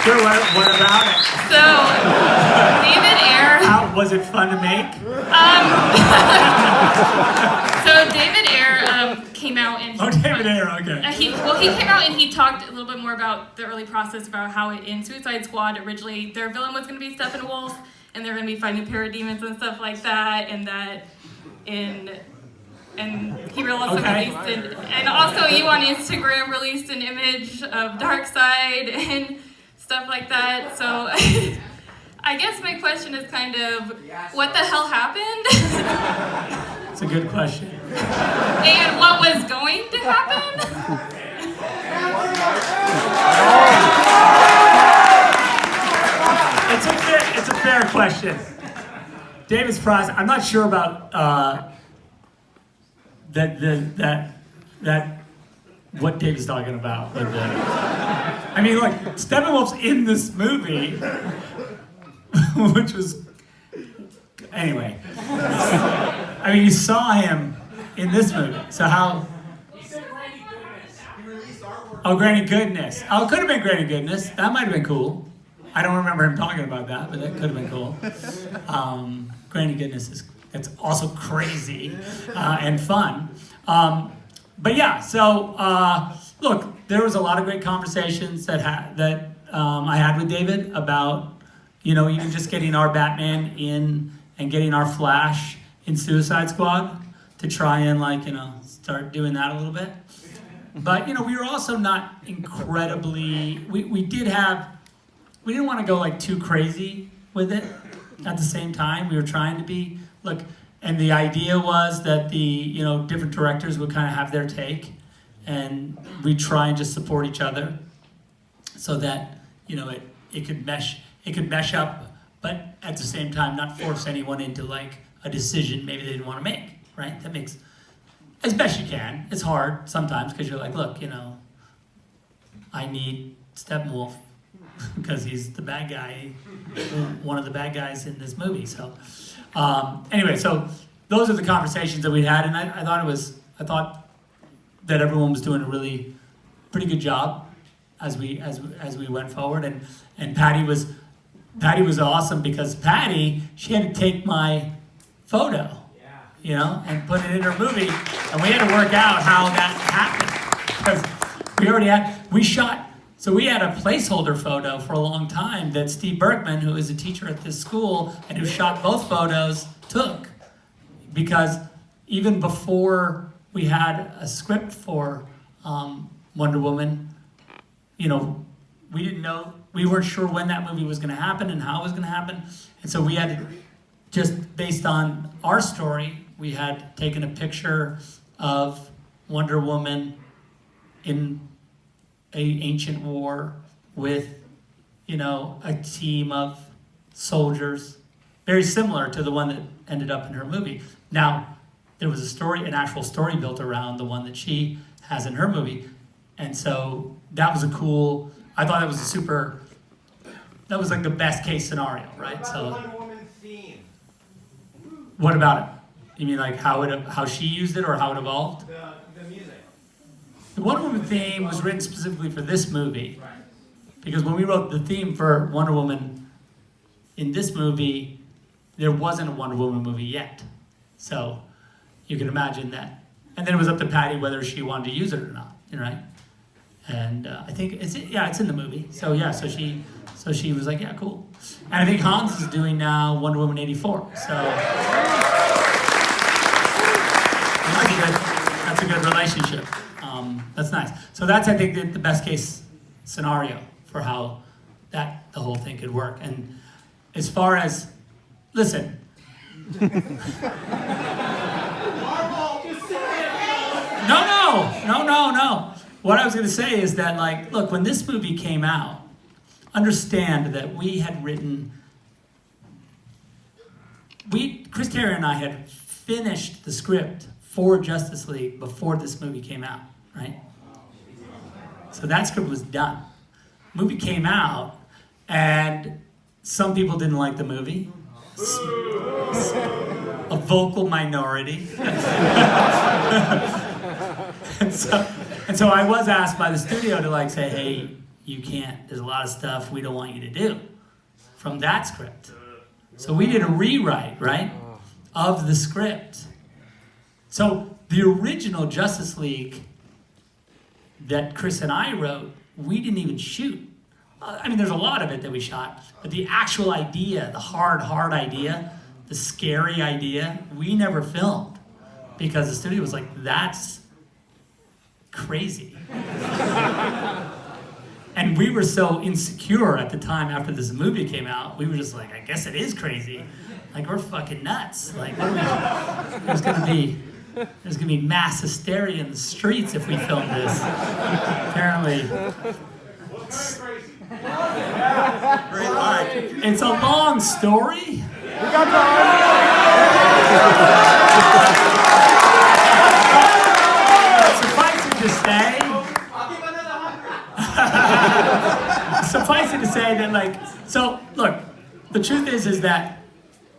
Sure, what about it? So, David Ayer. How was it fun to make? So David Ayer came out and David Ayer, okay. He came out and he talked a little bit more about the early process, about how in Suicide Squad originally their villain was going to be Steppenwolf, and they're going to be fighting parademons and stuff like that, and he also released and also you on Instagram released an image of Darkseid and stuff like that. So I guess my question is kind of, what the hell happened? It's a good question. And what was going to happen? It's a fair question. David's prize. I'm not sure about that what David's talking about. But, I mean, look, Steppenwolf's in this movie, which was anyway. I mean, you saw him in this movie, so how? Oh, Granny Goodness. Oh, it could have been Granny Goodness. That might have been cool. I don't remember him talking about that, but that could have been cool. Granny Goodness it's also crazy and fun. But yeah, so look, there was a lot of great conversations that I had with David about, even just getting our Batman in and getting our Flash in Suicide Squad to try and start doing that a little bit. But we were also not incredibly. We didn't want to go too crazy with it. At the same time, we were trying to be and the idea was that the different directors would kind of have their take, and we try and just support each other, so that it could mesh up, but at the same time not force anyone into a decision maybe they didn't want to make. Right? That makes as best you can. It's hard sometimes because you're look, I need Steppenwolf because he's the bad guy, one of the bad guys in this movie. So anyway, so those are the conversations that we had, and I thought that everyone was doing a really pretty good job as we went forward, and Patty was awesome because Patty, she had to take my photo, and put it in her movie, and we had to work out how that happened because we had a placeholder photo for a long time that Steve Berkman, who is a teacher at this school and who shot both photos, took. Because even before we had a script for Wonder Woman, we didn't know, we weren't sure when that movie was going to happen and how it was going to happen. And so we had to, just based on our story, we had taken a picture of Wonder Woman in an ancient war with, a team of soldiers, very similar to the one that ended up in her movie. Now, there was an actual story built around the one that she has in her movie, and so that was I thought that was that was the best case scenario, right? What about the Wonder Woman theme? What about it? You mean how she used it or how it evolved? The music. The Wonder Woman theme was written specifically for this movie. Right. Because when we wrote the theme for Wonder Woman in this movie, there wasn't a Wonder Woman movie yet. So you can imagine that. And then it was up to Patty whether she wanted to use it or not, right? And I think it's in the movie. So yeah, so she was like, yeah, cool. And I think Hans is doing now Wonder Woman 84. So that's a good relationship. That's nice. So that's, I think, the best case scenario for how the whole thing could work. And as far as, listen. No. What I was going to say is that, look, when this movie came out, understand that we had written, Chris Terry and I had finished the script for Justice League before this movie came out, right? So that script was done. Movie came out, and some people didn't like the movie. A vocal minority. and so I was asked by the studio to say, hey, you can't, there's a lot of stuff we don't want you to do from that script. So we did a rewrite, right, of the script. So the original Justice League that Chris and I wrote, we didn't even shoot. I mean, there's a lot of it that we shot, but the actual idea, the hard idea, the scary idea, we never filmed because the studio was like, that's crazy. And we were so insecure at the time after this movie came out, we were just like, I guess it is crazy. Like, we're fucking nuts. Like, what are we, there's gonna be mass hysteria in the streets if we film this. Apparently. Very large. It's a long story. Suffice it to say, suffice it to say that, like, so look, the truth is that,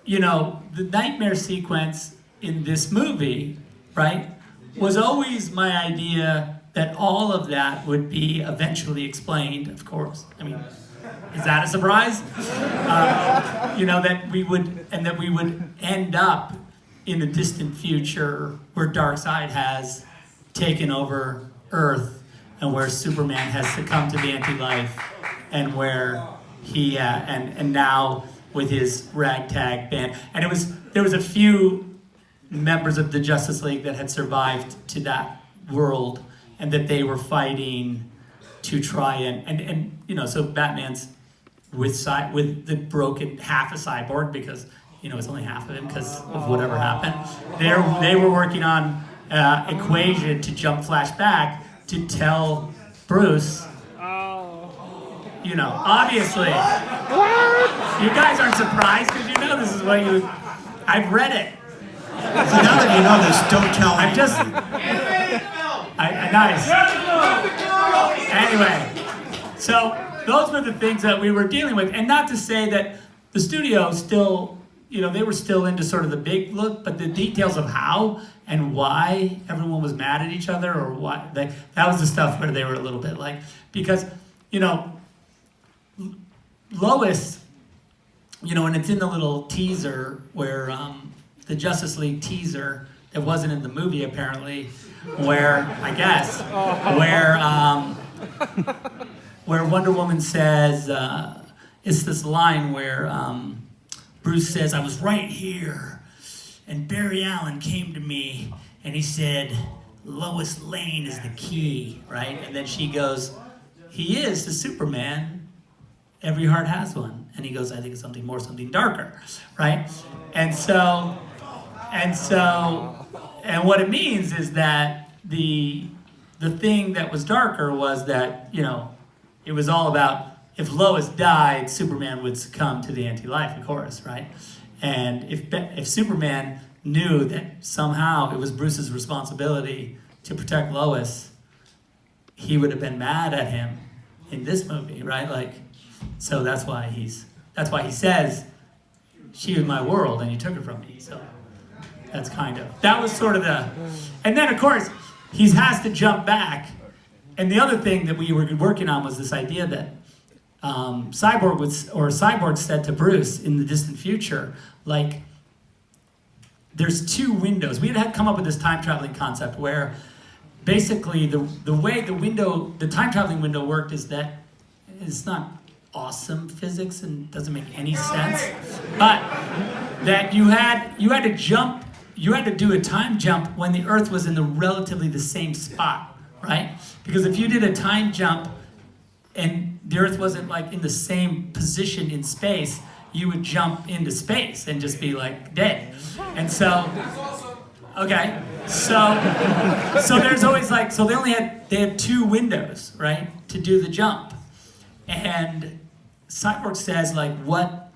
you know, the nightmare sequence in this movie, right, was always my idea that all of that would be eventually explained, of course. I mean, is that a surprise? You know, that we would end up in a distant future where Darkseid has taken over Earth and where Superman has succumbed to the anti-life and where he, and now with his ragtag band. And there was a few members of the Justice League that had survived to that world and that they were fighting to try and you know, so Batman's with the broken half a cyborg because, you know, it's only half of him because of whatever happened. They were working on equation to jump flash back to tell Bruce, you know, obviously. You guys aren't surprised because you know this is what I've read it. So now that you know this, don't tell me. I'm just... nice. Anyway, so those were the things that we were dealing with. And not to say that the studio still, you know, they were still into sort of the big look, but the details of how and why everyone was mad at each other or why, like, that was the stuff where they were a little bit like, because, you know, Lois, you know, and it's in the little teaser where the Justice League teaser that wasn't in the movie apparently, where I guess where Wonder Woman says it's this line where Bruce says, "I was right here, and Barry Allen came to me and he said Lois Lane is the key," right? And then she goes, "He is to Superman. Every heart has one." And he goes, "I think it's something more, something darker," right? And what it means is that the thing that was darker was that, you know, it was all about if Lois died, Superman would succumb to the anti-life, of course, right? And if Superman knew that somehow it was Bruce's responsibility to protect Lois, he would have been mad at him in this movie, right? Like, so that's why he says, "She was my world and you took her from me." So that's that was sort of and then of course, he has to jump back. And the other thing that we were working on was this idea that Cyborg said to Bruce in the distant future, like, there's two windows. We had come up with this time traveling concept where basically the way the time traveling window worked is that it's not awesome physics and doesn't make any sense, but that you had to jump. You had to do a time jump when the Earth was in relatively the same spot, right? Because if you did a time jump and the Earth wasn't like in the same position in space, you would jump into space and just be like dead. And so, okay, so there's always like, so they had two windows, right, to do the jump. And Cyborg says, like, what,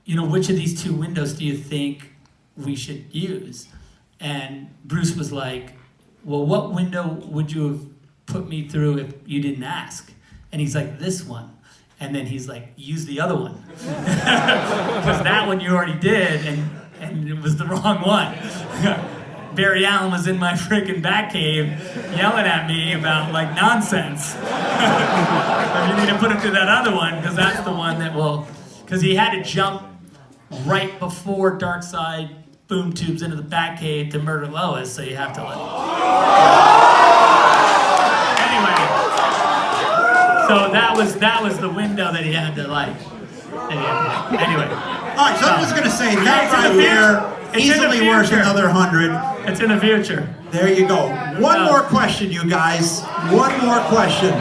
you know, which of these two windows do you think we should use? And Bruce was like, well, what window would you have put me through if you didn't ask? And he's like, this one. And then he's like, use the other one. Because that one you already did, and it was the wrong one. Barry Allen was in my freaking Batcave yelling at me about like nonsense. You need to put him through that other one because that's the one that will, because he had to jump right before Darkseid boom tubes into the Batcave to murder Lois, so you have to like. Anyway, so that was the window that he had to like. Anyway. All right, so I was going to say, that It's in right the there, future. It's in the easily worth future. another 100. It's in the future. There you go. One more question, you guys. One more question.